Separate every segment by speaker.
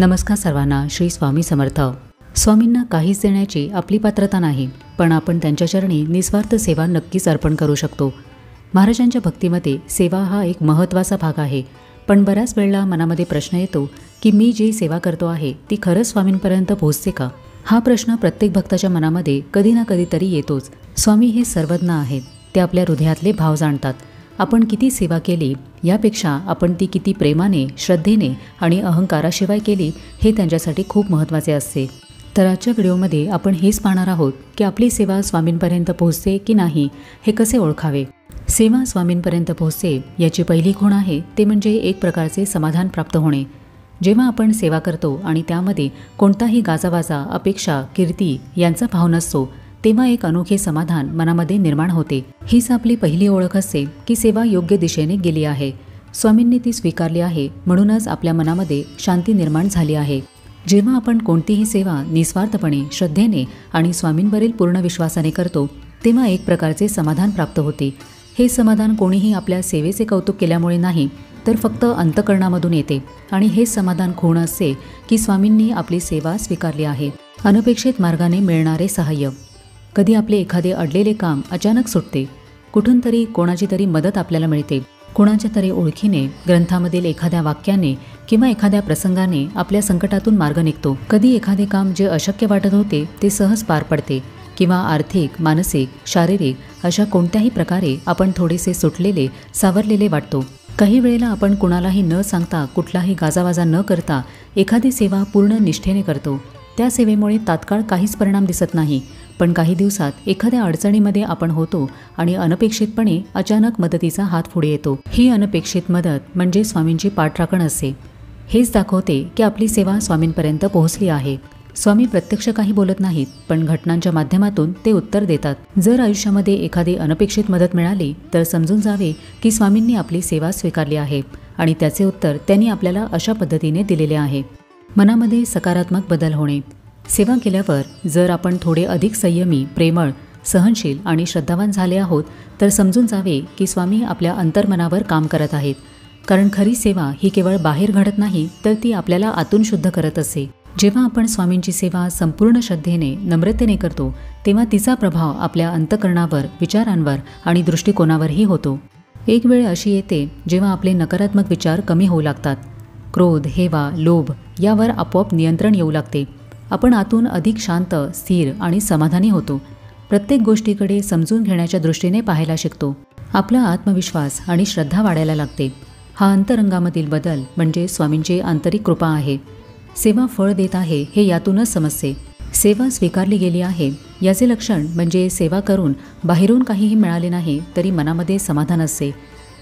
Speaker 1: नमस्कार सर्वांना. श्री स्वामी समर्थ. स्वामींना काहीच देण्याची आपली पात्रता नाही, पण आपण त्यांच्या चरणी निस्वार्थ सेवा नक्कीच अर्पण करू शकतो. महाराजांच्या भक्तीमध्ये सेवा हा एक महत्त्वाचा भाग आहे. पण बऱ्याच वेळेला मनामध्ये प्रश्न येतो की मी जी सेवा करतो आहे ती खरंच स्वामींपर्यंत पोहोचते का? हा प्रश्न प्रत्येक भक्ताच्या मनामध्ये कधी ना कधीतरी येतोच. स्वामी हे सर्वज्ञ आहेत. ते आपल्या हृदयातले भाव जाणतात. आपण किती सेवा केली यापेक्षा आपण ती किती प्रेमाने, श्रद्धेने आणि अहंकाराशिवाय केली हे त्यांच्यासाठी खूप महत्त्वाचे असते. तर आजच्या व्हिडिओमध्ये आपण हेच पाहणार आहोत की आपली सेवा स्वामींपर्यंत पोहोचते की नाही हे कसे ओळखावे. सेवा स्वामींपर्यंत पोहोचते याची पहिली खूण आहे ते म्हणजे एक प्रकारचे समाधान प्राप्त होणे. जेव्हा आपण सेवा करतो आणि त्यामध्ये कोणताही गाजावाजा, अपेक्षा, कीर्ती यांचा भाव नसतो तेव्हा एक अनोखे समाधान मनामध्ये निर्माण होते. हीच आपली पहिली ओळख असते की सेवा योग्य दिशेने गेली आहे. स्वामींनी ती स्वीकारली आहे, म्हणूनच आपल्या मनामध्ये शांती निर्माण झाली आहे. जेव्हा आपण कोणतीही सेवा निस्वार्थपणे, श्रद्धेने आणि स्वामींवरील पूर्ण विश्वासाने करतो तेव्हा एक प्रकारचे समाधान प्राप्त होते. हे समाधान कोणीही आपल्या सेवेचे कौतुक केल्यामुळे नाही, तर फक्त अंतःकरणामधून येते आणि हेच समाधान खूण असते की स्वामींनी आपली सेवा स्वीकारली आहे. अनपेक्षित मार्गाने मिळणारे सहाय्य. कधी आपले एखादे अडलेले काम अचानक सुटते. कुठून तरी कोणाची तरी मदत आपल्याला मिळते. कोणाच्या तरी ओळखीने, ग्रंथामधील एखाद्या वाक्याने किंवा एखाद्या प्रसंगाने आपल्या संकटातून मार्ग निघतो. कधी एखादे काम जे अशक्य वाटत होते ते सहज पार पडते. किंवा आर्थिक, मानसिक, शारीरिक अशा कोणत्याही प्रकारे आपण थोडेसे सुटलेले, सावरलेले वाटतो. काही वेळेला आपण कुणालाही न सांगता, कुठलाही गाजावाजा न करता एखादी सेवा पूर्ण निष्ठेने करतो. त्या सेवेमुळे तात्काळ काहीच परिणाम दिसत नाही, पण काही दिवसात एखाद्या अडचणीमध्ये आपण होतो आणि अनपेक्षितपणे अचानक मदतीचा हात पुढे येतो. ही अनपेक्षित मदत म्हणजे स्वामींची पाठराखण असते. हेच दाखवते की आपली सेवा स्वामींपर्यंत पोहोचली आहे. स्वामी प्रत्यक्ष काही बोलत नाहीत, पण घटनांच्या माध्यमातून ते उत्तर देतात. जर आयुष्यामध्ये एखादी अनपेक्षित मदत मिळाली तर समजून जावे की स्वामींनी आपली सेवा स्वीकारली आहे आणि त्याचे उत्तर त्यांनी आपल्याला अशा पद्धतीने दिलेले आहे. मनामध्ये सकारात्मक बदल होणे. सेवा केल्यावर जर आपण थोडे अधिक संयमी, प्रेमळ, सहनशील आणि श्रद्धावान झाले आहोत तर समजून जावे की स्वामी आपल्या अंतर्मनावर काम करत आहेत. कारण खरी सेवा ही केवळ बाहेर घडत नाही, तर ती आपल्याला आतून शुद्ध करत असते. जेव्हा आपण स्वामींची सेवा संपूर्ण श्रद्धेने, नम्रतेने करतो तेव्हा तिचा प्रभाव आपल्या अंतःकरणावर, विचारांवर आणि दृष्टिकोनावरही होतो. एक वेळ अशी येते जेव्हा आपले नकारात्मक विचार कमी होऊ लागतात. क्रोध, हेवा, लोभ यावर आपोआप नियंत्रण येऊ लागते. आपण आतून अधिक शांत, स्थिर आणि समाधानी होतो. प्रत्येक गोष्टीकडे समजून घेण्याच्या दृष्टीने पाहायला शिकतो. आपला आत्मविश्वास आणि श्रद्धा वाढायला लागते. हा अंतरंगामधील बदल म्हणजे स्वामींची आंतरिक कृपा आहे. सेवा फळ देत आहे हे यातूनच समजते. सेवा स्वीकारली गेली आहे याचे लक्षण म्हणजे सेवा करून बाहेरून काहीही मिळाले नाही तरी मनामध्ये समाधान असते.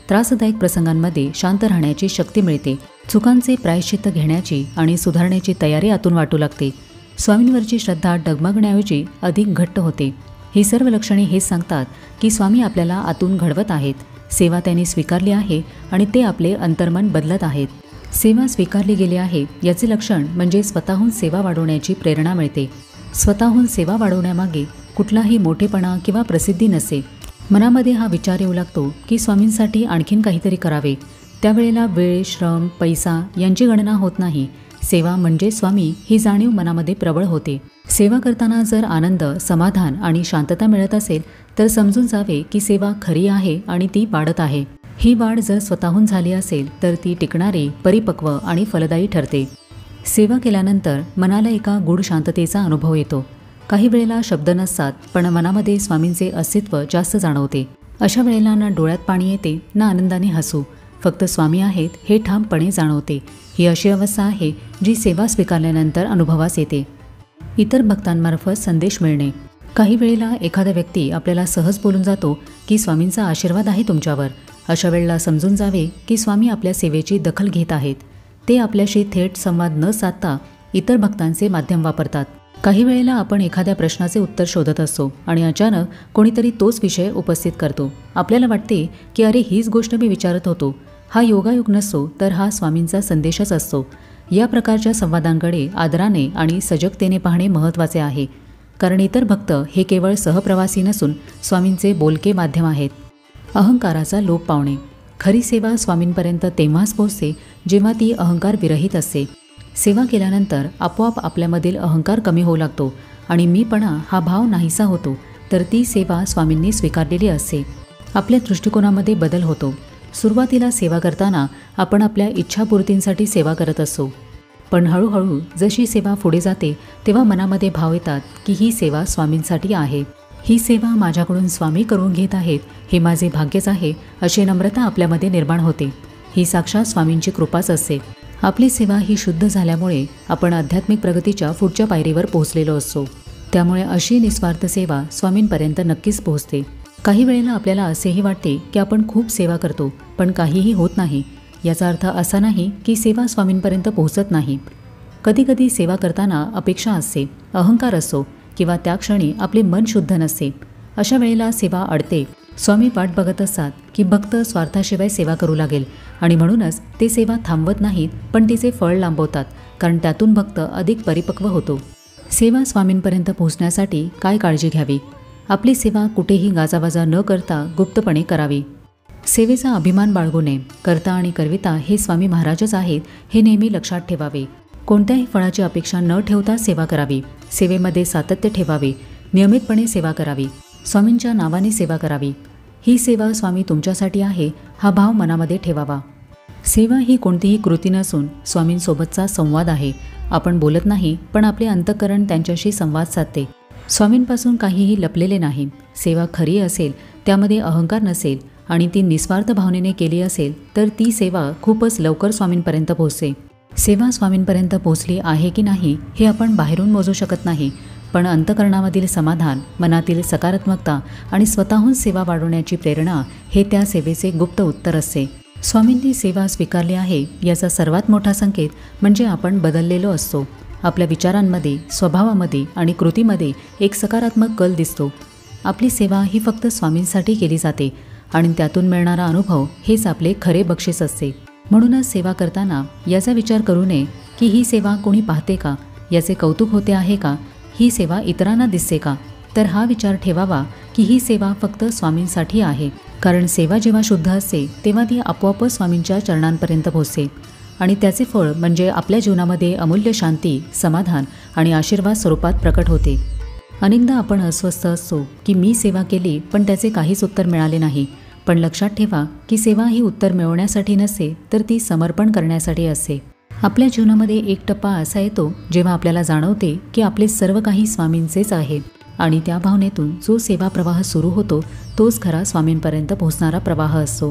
Speaker 1: त्रासदायक प्रसंगांमध्ये शांत राहण्याची शक्ती मिळते. चुकांचे प्रायश्चित्त घेण्याची आणि सुधारण्याची तयारी आतून वाटू लागते. स्वामींवरची श्रद्धा डगमगण्याऐवजी अधिक घट्ट होते. ही सर्व लक्षणे हेच सांगतात की स्वामी आपल्याला आतून घडवत आहेत. सेवा त्यांनी स्वीकारली आहे आणि ते आपले अंतर्मन बदलत आहेत. सेवा स्वीकारली गेली आहे याचे लक्षण म्हणजे स्वतःहून सेवा वाढवण्याची प्रेरणा मिळते. स्वतःहून सेवा वाढवण्यामागे कुठलाही मोठेपणा किंवा प्रसिद्धी नसते. मनामध्ये हा विचार येऊ लागतो की स्वामींसाठी आणखीन काहीतरी करावे. त्यावेळेला वेळ, श्रम, पैसा यांची गणना होत नाही. सेवा म्हणजे स्वामी ही जाणीव मनामध्ये प्रबळ होते. सेवा करताना जर आनंद, समाधान आणि शांतता मिळत असेल तर समजून जावे की सेवा खरी आहे आणि ती वाढत आहे. ही वाढ जर स्वतःहून झाली असेल तर ती टिकणारी, परिपक्व आणि फलदायी ठरते. सेवा केल्यानंतर मनाला एका गूढ शांततेचा अनुभव येतो. काही वेळेला शब्द नसतात, पण मनामध्ये स्वामींचे अस्तित्व जास्त जाणवते. अशा वेळेला ना डोळ्यात पाणी येते, ना आनंदाने हसू. फक्त स्वामी आहेत हे ठामपणे जाणवते. ही अशी अवस्था आहे जी सेवा स्वीकारल्यानंतर अनुभवास येते. इतर भक्तांमार्फत संदेश मिळणे. काही वेळेला एखादा व्यक्ती आपल्याला सहज बोलून जातो की स्वामींचा आशीर्वाद आहे तुमच्यावर. अशा वेळेला समजून जावे की स्वामी आपल्या सेवेची दखल घेत आहेत. ते आपल्याशी थेट संवाद न साधता इतर भक्तांचे माध्यम वापरतात. काही वेळेला आपण एखाद्या प्रश्नाचे उत्तर शोधत असतो आणि अचानक कोणीतरी तोच विषय उपस्थित करतो. आपल्याला वाटते की अरे हीच गोष्ट मी विचारत होतो. हा योगायोग नसतो, तर हा स्वामींचा संदेशच असतो. या प्रकारच्या संवादांकडे आदराने आणि सजगतेने पाहणे महत्त्वाचे आहे. कारण इतर भक्त हे केवळ सहप्रवासी नसून स्वामींचे बोलके माध्यम आहेत. अहंकाराचा लोप पावणे. खरी सेवा स्वामींपर्यंत तेव्हाच पोहोचते जेव्हा ती अहंकार विरहित असते. सेवा केल्यानंतर आपोआप आपल्यामधील अहंकार कमी होऊ लागतो आणि मीपणा हा भाव नाहीसा होतो, तर ती सेवा स्वामींनी स्वीकारलेली असते. आपल्या दृष्टिकोनामध्ये बदल होतो. सुरुवातीला सेवा करताना आपण आपल्या इच्छापूर्तींसाठी सेवा करत असतो, पण हळूहळू जशी सेवा पुढे जाते तेव्हा मनामध्ये भाव येतात की ही सेवा स्वामींसाठी आहे, ही सेवा माझ्याकडून स्वामी करून घेत आहेत, हे माझे भाग्यच आहे, अशी नम्रता आपल्यामध्ये निर्माण होते. ही साक्षात स्वामींची कृपाच असते. आपली सेवा ही शुद्ध झाल्यामुळे आपण आध्यात्मिक प्रगतीच्या पुढच्या पायरीवर पोहोचलेलो असतो. त्यामुळे अशी निस्वार्थ सेवा स्वामींपर्यंत नक्कीच पोहोचते. काही वेळेला आपल्याला असेही वाटते की आपण खूप सेवा करतो पण काहीही होत नाही. याचा अर्थ असा नाही की सेवा स्वामींपर्यंत पोहोचत नाही. कधीकधी सेवा करताना अपेक्षा असते, अहंकार असतो किंवा त्या क्षणी आपले मन शुद्ध नसते. अशा वेळेला सेवा अडते. स्वामी वाट बघत असतात की भक्त स्वार्थाशिवाय सेवा करू लागेल आणि म्हणूनच ते सेवा थांबवत नाहीत, पण तिचे फळ लांबवतात, कारण त्यातून भक्त अधिक परिपक्व होतो. सेवा स्वामींपर्यंत पोहोचण्यासाठी काय काळजी घ्यावी? आपली सेवा कुठेही गाजावाजा न करता गुप्तपणे करावी. सेवेचा अभिमान बाळगू नये. कर्ता आणि करविता हे स्वामी महाराजच आहेत हे नेहमी लक्षात ठेवावे. कोणत्याही फळाची अपेक्षा न ठेवता सेवा करावी. सेवेमध्ये सातत्य ठेवावे. नियमितपणे सेवा करावी. स्वामींच्या नावाने सेवा करावी. ही सेवा स्वामी तुमच्यासाठी आहे हा भाव मनामध्ये ठेवावा. सेवा ही कोणतीही कृती नसून स्वामींसोबतचा संवाद आहे. आपण बोलत नाही, पण आपले अंतःकरण त्यांच्याशी संवाद साधते. स्वामींपासून काहीही लपलेले नाही. सेवा खरी असेल, त्यामध्ये अहंकार नसेल आणि ती निस्वार्थ भावनेने केली असेल तर ती सेवा खूपच लवकर स्वामींपर्यंत पोहोचते. सेवा स्वामींपर्यंत पोहोचली आहे की नाही हे आपण बाहेरून मोजू शकत नाही, पण अंतःकरणामधील समाधान, मनातील सकारात्मकता आणि स्वतःहून सेवा वाढवण्याची प्रेरणा हे त्या सेवेचे गुप्त उत्तर असते. स्वामींनी सेवा स्वीकारली आहे याचा सर्वात मोठा संकेत म्हणजे आपण बदललेलो असतो. आपल्या विचारांमध्ये, स्वभावामध्ये आणि कृतीमध्ये एक सकारात्मक कल दिसतो. आपली सेवा ही फक्त स्वामींसाठी केली जाते आणि त्यातून मिळणारा अनुभव हेच आपले खरे बक्षीस असते. म्हणूनच सेवा करताना याचा विचार करू नये की ही सेवा कोणी पाहते का, याचे कौतुक होते आहे का, ही सेवा इतरांना दिसते का, तर हा विचार ठेवावा की ही सेवा फक्त स्वामींसाठी आहे. कारण सेवा जेव्हा शुद्ध असते तेव्हा ती आपोआपच स्वामींच्या चरणांपर्यंत पोहोचते आणि त्याचे फळ म्हणजे आपल्या जीवनामध्ये अमूल्य शांती, समाधान आणि आशीर्वाद स्वरूपात प्रकट होते. अनेकदा आपण अस्वस्थ असतो की मी सेवा केली पण त्याचे काहीच उत्तर मिळाले नाही. पण लक्षात ठेवा की सेवा ही उत्तर मिळवण्यासाठी नसते, तर ती समर्पण करण्यासाठी असते. आपल्या जीवनामध्ये एक टप्पा असा येतो जेव्हा आपल्याला जाणवते की आपले सर्व काही स्वामींचेच आहे आणि त्या भावनेतून जो सेवा प्रवाह सुरू होतो तोच खरा स्वामींपर्यंत पोहोचणारा प्रवाह असतो.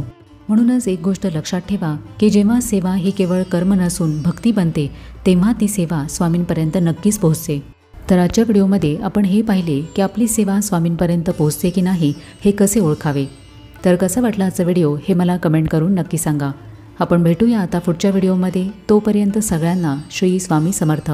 Speaker 1: म्हणूनच एक गोष्ट लक्षात ठेवा की जेव्हा सेवा ही केवळ कर्म नसून भक्ती बनते तेव्हा ती सेवा स्वामींपर्यंत नक्कीच पोहोचते. तर आजच्या व्हिडिओमध्ये आपण हे पाहिले की आपली सेवा स्वामींपर्यंत पोहोचते की नाही हे कसे ओळखावे. तर कसं वाटलं आजचा व्हिडिओ हे मला कमेंट करून नक्की सांगा. आपण भेटूया आता पुढच्या व्हिडिओमध्ये. तोपर्यंत सगळ्यांना श्री स्वामी समर्थ.